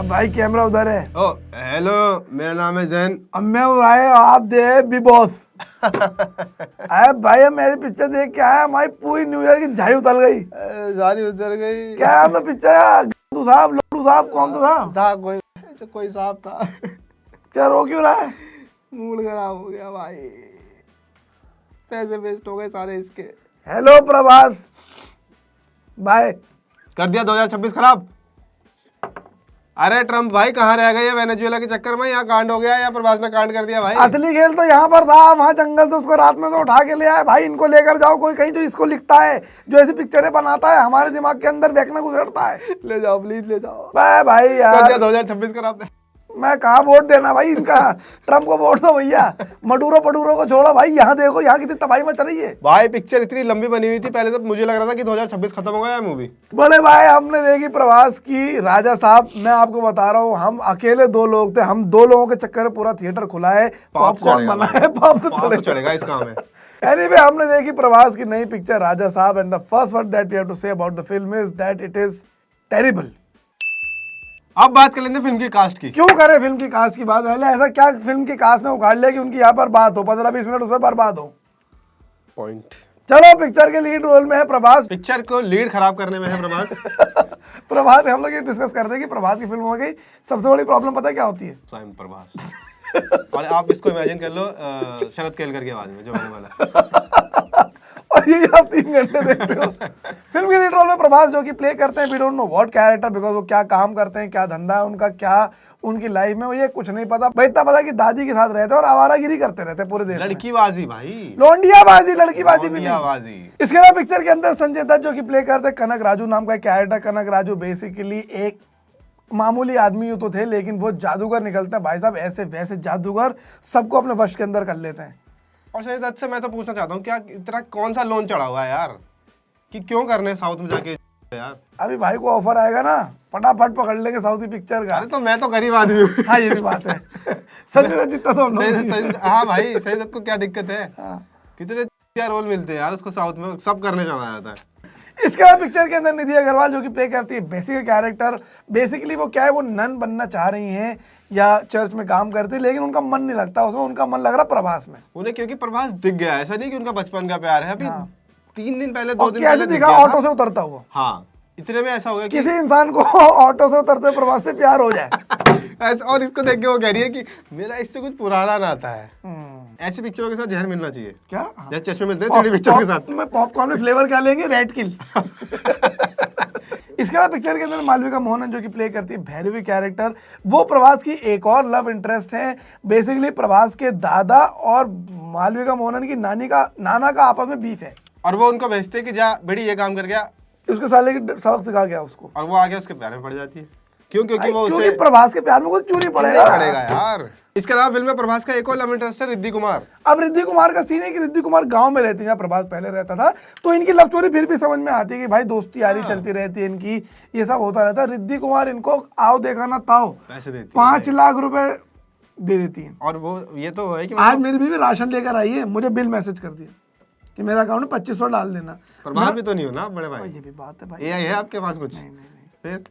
अब भाई कैमरा उधर है। ओ हेलो, मेरा नाम है जैन। अब मैं भाई आप दे बी बॉस। अरे भाई हम मेरी पिक्चर देख के आए, हमारी पूरी न्यू ईयर की झाई उतर गई। सारी उतर गई। क्या नाम था पिक्चर? गंदू साहब, लड्डू साहब, कौन सा था कोई साहब था। क्या रो क्यों रहा है? मूड खराब हो गया भाई, पैसे वेस्ट हो गए सारे इसके। Hello Prabhas, bye. कर दिया 2026 खराब। अरे ट्रम्प भाई कहाँ रह गए वेनेजुएला के चक्कर में? यहाँ कांड हो गया या प्रभास ने कांड कर दिया भाई? असली खेल तो यहाँ पर था, वहाँ जंगल से उसको रात में तो उठा के ले आए। भाई इनको लेकर जाओ कोई कहीं जो इसको लिखता है, जो ऐसी पिक्चरें बनाता है, हमारे दिमाग के अंदर बेकना गुजरता है। ले जाओ प्लीज, ले जाओ। भाई कर यार दिया 2026 खराब। मैं कहाँ वोट देना भाई इनका। ट्रम्प को वोट दो भैया, मडूरो पडूरो को छोड़ो भाई। यहाँ देखो यहाँ कितनी तबाही मच रही है। भाई पिक्चर इतनी लंबी बनी हुई थी, पहले तो मुझे लग रहा था कि 2026 खत्म हो गया मूवी। बड़े भाई हमने देखी प्रभास की राजा साहब। मैं आपको बता रहा हूँ, हम अकेले 2 लोग थे, हम 2 लोगों के चक्कर में पूरा थिएटर खुला है, पॉपकॉर्न बना है। पाप तो चलेगा इस काम में। एनीवे हमने देखी प्रभास की नई picture Raja Saab, and the first word that we have to say about the film is that it is terrible. अब बात कर लेते हैं फिल्म की कास्ट की। क्यों करें फिल्म की कास्ट की बात? पहले ऐसा क्या फिल्म की कास्ट ने उखाड़ लिया कि उनकी यहाँ पर बात हो, 15-20 मिनट उसमें बर्बाद हो। पॉइंट। चलो पिक्चर के लीड रोल में है प्रभास। पिक्चर को लीड खराब करने में है प्रभास। प्रभास, हम लोग ये डिस्कस करते हैं कि प्रभास की फिल्म हो गई, सबसे बड़ी प्रॉब्लम पता है क्या होती है? स्वयं प्रभास। और आप इसको इमेजिन कर लो शरद केलकर की आवाज में जो होने वाला। और ये आप 3 घंटे देखते हो। फिल्म के लीड रोल में प्रभास जो कि प्ले करते हैं we don't know what character, because वो क्या काम करते हैं, क्या धंधा है उनका, क्या उनकी लाइफ में, वो ये कुछ नहीं पता। भाई इतना पता कि दादी के साथ रहते हैं और आवारागिरी करते रहते हैं पूरे देश में। लड़कीबाजी भाई, लौंडियाबाजी, लड़कीबाजी भी नहीं। लौंडियाबाजी। इसके अलावा पिक्चर के अंदर संजय दत्त जो कि प्ले करते हैं कनक राजू नाम का कैरेक्टर। कनक राजू बेसिकली एक मामूली आदमी तो थे, लेकिन वो जादूगर निकलते हैं भाई साहब, ऐसे वैसे जादूगर सबको अपने वश के अंदर कर लेते हैं। और संजय दत्त से मैं तो पूछना चाहता हूँ, क्या इतना कौन सा लोन चढ़ा हुआ है यार कि क्यों करने साउथ में जाके यार? अभी भाई को ऑफर आएगा ना, फटाफट पकड़ लेंगे साउथी पिक्चर का। अरे तो मैं तो गरीब आदमी हूँ। हाँ ये भी बात है। संजय दत्त जितना तो हम लोग। हाँ भाई, संजय दत्त को क्या दिक्कत है? हाँ। कितने क्या रोल मिलते हैं यार उसको साउथ में, सब करने चला जाता है। इसके बाद पिक्चर के अंदर निधि अग्रवाल जो कि प्ले करती है बेसिक कैरेक्टर। बेसिकली वो क्या है, वो नन बनना चाह रही हैं या चर्च में काम करती है, लेकिन उनका मन नहीं लगता उसमें, उनका मन लग रहा प्रभास में। उन्हें क्योंकि प्रभास दिख गया, ऐसा नहीं कि उनका बचपन का प्यार है। अभी 3 दिन पहले, 2 दिन कैसे पहले दिखा ऑटो से उतरता हुआ। हाँ, इतने में ऐसा हो गया कि किसी इंसान को ऑटो से उतरते हुए प्रभास से प्यार हो जाए। ऐसा। और इसको देख के वो कह रही है कि मेरा इससे कुछ पुराना नाता है। ऐसी पिक्चरों के साथ जहर मिलना चाहिए। क्या? जैसे चश्मे मिलते हैं 3D पिक्चर के साथ। में पॉपकॉर्न में फ्लेवर क्या लेंगे? रेड किल। इसके अलावा पिक्चर के अंदर मालविका मोहनन जो कि प्ले करती है भैरवी कैरेक्टर, वो प्रभास की एक और लव इंटरेस्ट है। बेसिकली प्रभास के दादा और मालविका मोहनन की नाना का आपस में बीफ है, और वो उनको भेजते हैं कि जा बेटी ये काम कर गया, उसके साले की सबक सिखा गया उसको, और वो आगे उसके प्यार में पड़ जाती है। क्यों? क्योंकि वो क्योंकि उसे प्रभास के प्यार में कोई क्यों नहीं पड़ेगा यार। इसके अलावा फिल्म में प्रभास का एक और लव इंटरेस्ट है रिद्धि कुमार। अब रिद्धि कुमार का सीन है कि रिद्धि कुमार गांव में रहती है जहाँ प्रभास पहले रहता था, तो इनकी लव स्टोरी फिर भी समझ में आती है कि भाई दोस्ती यारी चलती रहती है इनकी, ये सब होता रहता है। रिद्धि कुमार इनको आओ देखा ना ताओ पैसे देती 5 लाख रुपए दे देती है। और वो ये तो है कि आज मेरी बीवी राशन लेकर आई है, मुझे बिल मैसेज कर दिया कि मेरा अकाउंट में 2500 डाल देना। प्रभास भी तो नहीं हो ना बड़े भाई? ये भी बात है भाई। AI है आपके पास कुछ? नहीं। फिर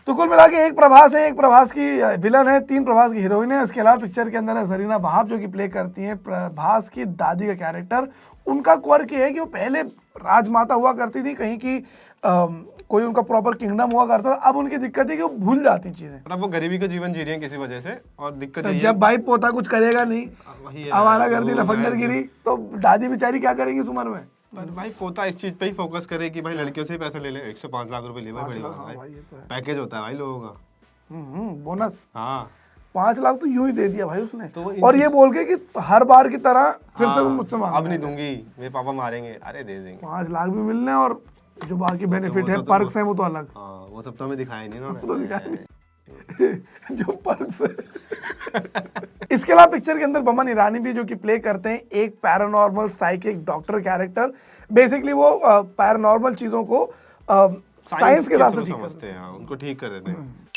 तो कुल मिला के एक प्रभास है, एक प्रभास की विलन है, 3 प्रभास की हीरोइन है। इसके अलावा पिक्चर के अंदर है जरीना वहाब जो कि प्ले करती हैं प्रभास की दादी का कैरेक्टर। उनका क्वर्क ये है कि वो पहले राजमाता हुआ करती थी कहीं की, कोई उनका प्रॉपर किंगडम हुआ करता था। अब उनकी दिक्कत है कि वो भूल जाती चीजें, अब वो गरीबी का जीवन जी रही है किसी वजह से। और दिक्कत तो जब भाई पोता कुछ करेगा नहीं, आवारागर्दी लफंडरगिरी, तो दादी बेचारी क्या करेंगी इस उम्र में? पर भाई पोता इस चीज पे ही फोकस करे कि भाई लड़कियों से ही पैसे ले ले। 1 से 5 लाख रुपए ले भाई, बड़ी बात है भाई। पैकेज होता है भाई लोगों का। बोनस। हाँ 5 लाख तो यूं ही दे दिया भाई उसने, तो और ये बोल के कि हर बार की तरह फिर से तुम मुझसे मांगो। अब नहीं दूंगी, मेरे पापा मारेंगे। अरे दे देंगे। 5 लाख भी मिलने और जो बाकी बेनिफिट है, पर्क्स हैं, वो तो अलग। हाँ वो सब तो हमें दिखाया नहीं ना। तो दिखाया नहीं जो पर्क्स है। इसके अलावा पिक्चर के अंदर बमन ईरानी भी जो कि प्ले करते हैं एक paranormal psychic doctor character. Basically वो पैरानॉर्मल चीजों को साइंस के साथ समझते हैं, उनको ठीक कर देते हैं।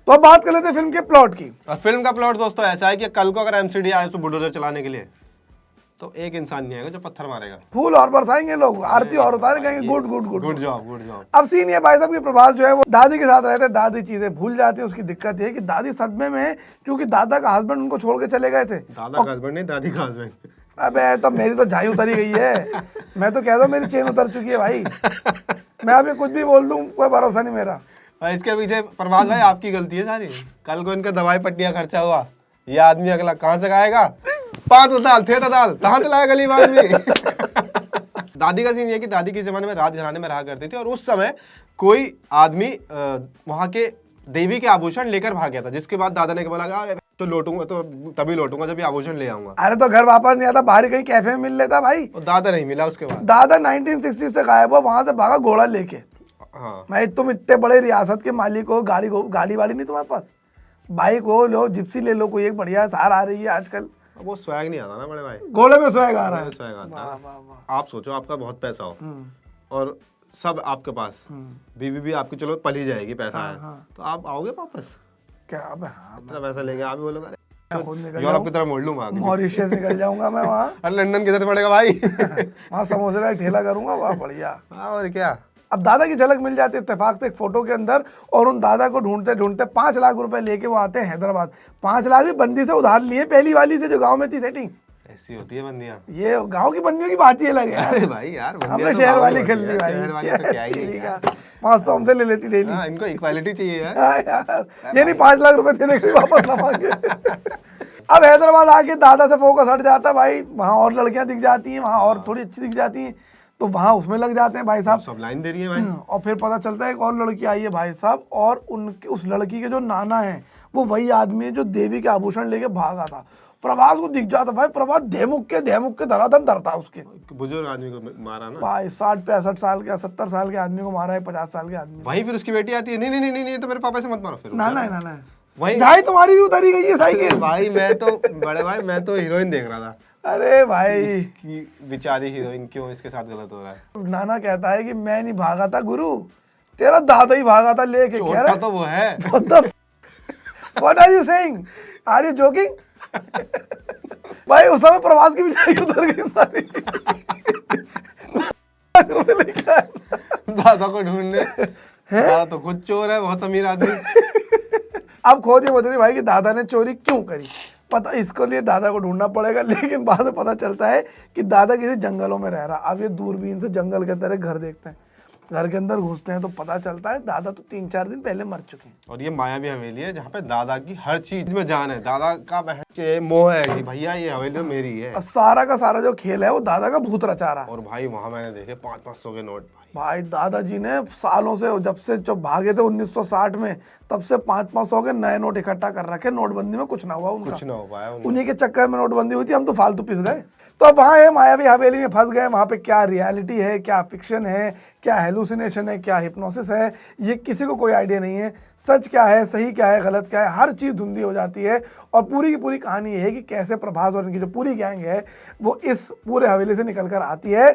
तो अब बात कर लेते हैं फिल्म के प्लॉट की। और फिल्म का प्लॉट दोस्तों ऐसा है कि कल को अगर MCD आए तो बुलडोजर चलाने के लिए तो एक इंसान नहीं आएगा जो पत्थर मारेगा। फूल और बरसाएंगे लोग, आरती और उतारे, कहेंगे good good good. Good job, good job. अब सीन ये भाई साहब की प्रभास जो है वो दादी के साथ रहते हैं, दादी चीजें भूल जाती है। उसकी दिक्कत ये है कि दादी सदमे में है क्योंकि दादा का हस्बैंड उनको छोड़ के चले गए थे। दादा का हस्बैंड नहीं, दादी का हस्बैंड। अबे तब मेरी तो झाई उतरी गई है, मैं तो कहता हूँ मेरी चेन उतर चुकी है भाई। मैं अभी कुछ भी बोल दूं, कोई भरोसा नहीं मेरा। और इसके पीछे प्रभास भाई आपकी गलती है सारी। कल को इनका दवाई पट्टियां खर्चा हुआ, ये आदमी अगला कहाँ से खाएगा? 5 दाल थे तो दाल कहाँ से लाएगा गरीब आदमी? दादी का सीन ये कि दादी के जमाने में राजघराने में रहा करती थी और उस समय कोई आदमी वहां के देवी के आभूषण लेकर भाग गया था, जिसके बाद दादा ने बोला अरे तो लौटूंगा तो तभी लौटूंगा जब ये आभूषण ले आऊंगा। अरे तो घर वापस नहीं आता, बाहर कहीं कैफे में मिल लेता भाई। और दादा नहीं मिला उसके बाद। दादा 1960 से गायब हुआ, वहां से भागा घोड़ा लेके। हाँ, भाई तुम इतने बड़े रियासत के मालिक हो, गाड़ी वाड़ी नहीं तुम्हारे पास? बाइक हो लो, जिप्सी ले लो, कोई एक बढ़िया थार आ रही है आजकल। वो स्वैग नहीं आता ना बड़े भाई, घोड़े में स्वैग आ रहा है। स्वैग आता वाह है। वाह वाह। आप सोचो आपका बहुत पैसा हो और सब आपके पास, बीवी भी आपकी चलो पल ही जाएगी, पैसा है, तो आप आओगे वापस? क्या अबे हाँ, इतना पैसा लेंगे आप भी बोलोगे मैं खुद निकल यूरोप की तरफ मोड़ लूंगा आगे। मॉरिशस निकल जाऊंगा मैं वहाँ। अरे लंदन किधर पड़ेगा भाई? वहाँ समोसे का एक ठेला करूंगा, वाह बढ़िया। हाँ, और क्या। अब दादा की झलक मिल जाती है इत्तेफाक से एक फोटो के अंदर, और उन दादा को ढूंढते ढूंढते 5 लाख रुपए लेके वो आते हैं हैदराबाद। 5 लाख भी बंदी से उधार लिए, पहली वाली से जो गांव में थी सेटिंग। ऐसी होती है बंदियां। ये गांव की बंदियों की बात ही अलग है। अरे भाई यार, हमने बंदियां तो शहर गाँव वाली में खेल होती ली है, भाई, शहर वाली तो क्या ही है यार। 500 हमसे ले लेती डेली। हाँ, इनको इक्वालिटी चाहिए यार। हाँ यार, ये नहीं 5 लाख रुपए देने के वापस ना मांगे। अब हैदराबाद आके दादा से फोकस हट जाता है भाई, वहाँ और लड़कियां दिख जाती हैं, वहाँ और थोड़ी अच्छी दिख जाती हैं, तो वहाँ उसमें लग जाते हैं भाई साहब। सब लाइन दे रही है भाई। और फिर पता चलता है एक और लड़की आई है भाई साहब, और उनके उस लड़की के जो नाना है वो वही आदमी है जो देवी के आभूषण लेके भागा था। प्रभास को दिख जाता भाई, प्रभास धेमुक के धराधम धरता उसके। बुजुर्ग आदमी को मारा ना भाई 60-65 साल के 70 साल के आदमी को मारा है, 50 साल के आदमी। वहीं फिर उसकी बेटी आती है, नहीं नहीं नहीं नहीं, तो मेरे पापा से मत मारो। फिर ना ना ना ना, वही झाई तुम्हारी भी उतरी गई है साइकिल। भाई मैं तो बड़े भाई, मैं तो हीरोइन देख रहा था। अरे भाई इसकी बेचारी हीरोइन क्यों इसके साथ गलत हो रहा है? नाना कहता है कि मैं नहीं भागा था गुरु, तेरा दादा ही भागा था लेके। कह रहा तो वो है। What are you saying, are you joking? भाई उस समय प्रभास की बेचारी उतर गई सारी। दादा को ढूंढने, दादा तो खुद चोर है, बहुत अमीर आदमी। अब खोज ये बता रही भाई कि दादा ने चोरी क्यों करी। पता इसको लिए दादा को ढूंढना पड़ेगा, लेकिन बाद में पता चलता है कि दादा किसी जंगलों में रह रहा। अब ये दूरबीन से जंगल के तरह घर देखते हैं, घर के अंदर घुसते हैं तो पता चलता है दादा तो 3-4 दिन पहले मर चुके हैं। और ये मायावी हवेली है जहाँ पे दादा की हर चीज में जान है। दादा का मोह है कि भैया ये हवेली मेरी है। अब सारा का सारा जो खेल है वो दादा का भूत रचा रहा है। और भाई वहां मैंने देखे 500-500 के नोट। भाई दादाजी ने सालों से, जब से जब भागे थे 1960 में, तब से 500-500 के नए नोट इकट्ठा कर रखे। नोटबंदी में कुछ ना हुआ उनका, कुछ ना हो पाया उन्हीं के चक्कर में नोटबंदी हुई थी, हम तो फालतू पिस गए। तो अब वहाँ ये मायावी हवेली में फंस गए। वहाँ पे क्या रियलिटी है, क्या फिक्शन है, क्या हेलुसिनेशन है, क्या हिप्नोसिस है, ये किसी को कोई आइडिया नहीं है। सच क्या है, सही क्या है, गलत क्या है, हर चीज़ धुंधली हो जाती है। और पूरी की पूरी कहानी ये है कि कैसे प्रभास और इनकी जो पूरी गैंग है वो इस पूरे हवेली से निकल कर आती है।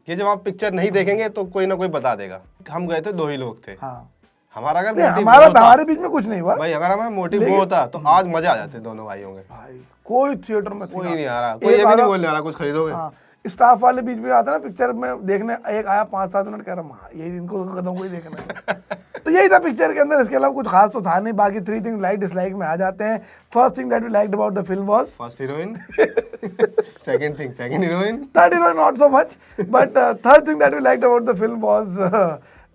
ये जब आप पिक्चर नहीं देखेंगे तो कोई ना कोई बता देगा। हम गए थे 2 ही लोग थे। हाँ, हमारा अगर नहीं, मोटिव वो होता, हमारे बीच में कुछ नहीं हुआ भाई अगर हमारा मोटिव वो होता तो आज मजा आ जाते दोनों भाइयों के। भाई कोई थिएटर में कोई नहीं आ रहा, कोई ये भी नहीं बोलने आ रहा कुछ खरीदोगे। हाँ, स्टाफ वाले बीच में आता ना पिक्चर में देखने, एक आया 5-7 मिनट, कह रहा यही इनको कदम को ही देखना है। तो यही था पिक्चर के अंदर, इसके अलावा कुछ खास तो था नहीं। बाकी 3 थिंग्स लाइक डिसलाइक में आ जाते हैं। First thing that we liked about the film was first heroine, second thing second heroine, third heroine not so much, but third thing that we liked about the film was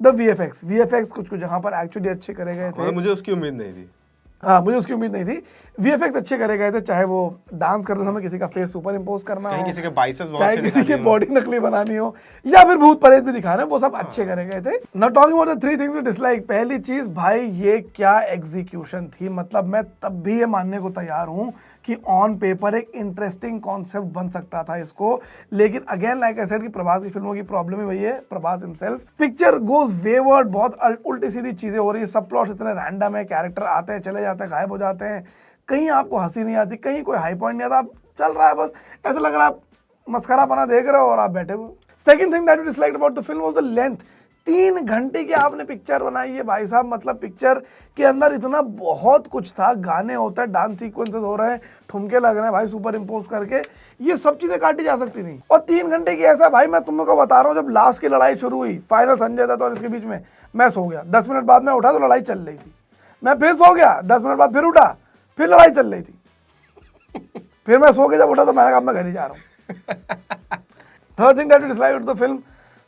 the VFX कुछ जगह पर actually अच्छे करे गए थे। मुझे उसकी उम्मीद नहीं थी। हाँ, मुझे उसकी उम्मीद नहीं थी। VFX अच्छे करे गए थे, चाहे वो डांस करते समय किसी का फेस सुपर इम्पोज करना कहीं हो, किसी के बाइसेप्स बहुत चाहे अच्छे किसी की दिखाने हो। बॉडी नकली बनानी हो, या फिर भूत प्रेत भी दिखाना, वो सब अच्छे करे गए थे। Not talking about the 3 things we dislike. पहली चीज भाई, ये क्या एग्जीक्यूशन थी। मतलब मैं तब भी ये मानने को तैयार हूँ कि ऑन पेपर एक इंटरेस्टिंग कॉन्सेप्ट बन सकता था इसको, लेकिन अगेन लाइक आई सेड कि प्रभास की फिल्मों की प्रॉब्लम ही वही है, Prabhas himself. Picture goes wayward, बहुत उल्टी सीधी चीजें हो रही है, सब प्लॉट इतने रैंडम है, कैरेक्टर आते हैं चले जाते हैं, गायब हो जाते हैं, कहीं आपको हंसी नहीं आती, कहीं कोई हाई पॉइंट नहीं आता, आप चल रहा है बस, ऐसा लग रहा है आप मस्खरा बना देख रहे हो और आप बैठे हुए। Second thing that we disliked about the film was the length. 3 घंटे की आपने पिक्चर बनाई है भाई साहब, मतलब पिक्चर के अंदर इतना बहुत कुछ था, गाने होते हैं, डांस सीक्वेंसेस हो रहे हैं, ठुमके लग रहे हैं भाई सुपर इम्पोज करके, ये सब चीजें काटी जा सकती थी। और 3 घंटे की ऐसा भाई, मैं तुम लोग को बता रहा हूँ, जब लास्ट की लड़ाई शुरू हुई, फाइनल संजय दत्त और इसके बीच में, मैं सो गया। 10 मिनट बाद मैं उठा तो लड़ाई चल रही थी, मैं फिर सो गया, 10 मिनट बाद फिर उठा, फिर लड़ाई चल रही थी, फिर मैं सो के जब उठा तो मैंने कहा मैं घर ही जा रहा हूँ। Third thing that you dislike the film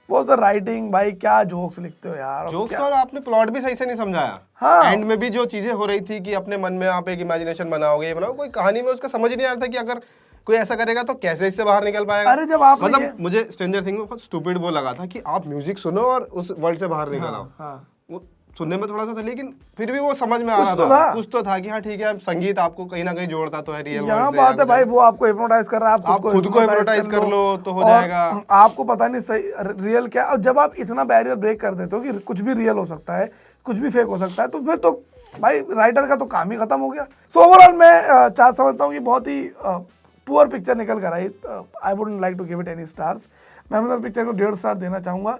वो द राइटिंग। भाई क्या जोक्स लिखते हो यार, जोक्स, और आपने प्लॉट भी सही से नहीं समझाया। हाँ। एंड में भी जो चीजें हो रही थी कि अपने मन में आप एक इमेजिनेशन बनाओगे, ये बनाओ, कोई कहानी में उसका समझ नहीं आ रहा था कि अगर कोई ऐसा करेगा तो कैसे इससे बाहर निकल पाएगा। अरे जब आप मतलब मुझे स्ट्रेंजर थिंग्स में बहुत स्टूपिड वो लगा था कि आप म्यूजिक सुनो और उस वर्ल्ड से बाहर निकल आओ। हाँ। वो सुनने में थोड़ा सा था, लेकिन फिर भी वो समझ में आ रहा तो था, था। कुछ तो था कि हाँ ठीक है, संगीत आपको कहीं ना कहीं जोड़ता तो है रियल यहाँ वर्ल्ड से। बात है भाई, वो आपको हिप्नोटाइज कर रहा है, आप खुद को hypnotize कर लो तो हो और जाएगा। आपको पता नहीं सही रियल क्या। और जब आप इतना बैरियर ब्रेक कर देते हो कि कुछ भी रियल हो सकता है, कुछ भी फेक हो सकता है, तो फिर तो भाई राइटर का तो काम ही खत्म हो गया। सो ओवरऑल मैं समझता हूँ कि बहुत ही पुअर पिक्चर निकल कर आई। I wouldn't like to give it any stars. मैं मतलब पिक्चर को 1.5 स्टार देना चाहूँगा।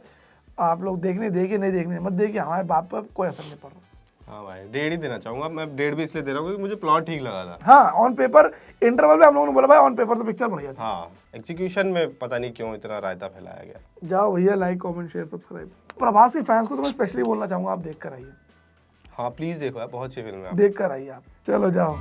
आप लोग देखने देखिए, नहीं देखने मत देखिए, हमारे बाप पर कोई असर नहीं पड़ रहा। हाँ भाई 1.5 ही देना चाहूंगा मैं। 1.5 भी इसलिए दे रहा हूँ क्योंकि मुझे प्लॉट ठीक लगा था। हाँ, ऑन पेपर इंटरवल में हम लोगों ने बोला भाई ऑन पेपर तो पिक्चर बढ़िया था। हाँ, एग्जीक्यूशन में पता नहीं क्यों इतना रायता फैलाया गया। जाओ भैया, like comment share subscribe. Prabhas के फैंस को तो मैं स्पेशली बोलना चाहूंगा, आप देख कर आइए। हाँ प्लीज देखो यार, बहुत अच्छी फिल्म है। देख कर आइए आप, चलो जाओ।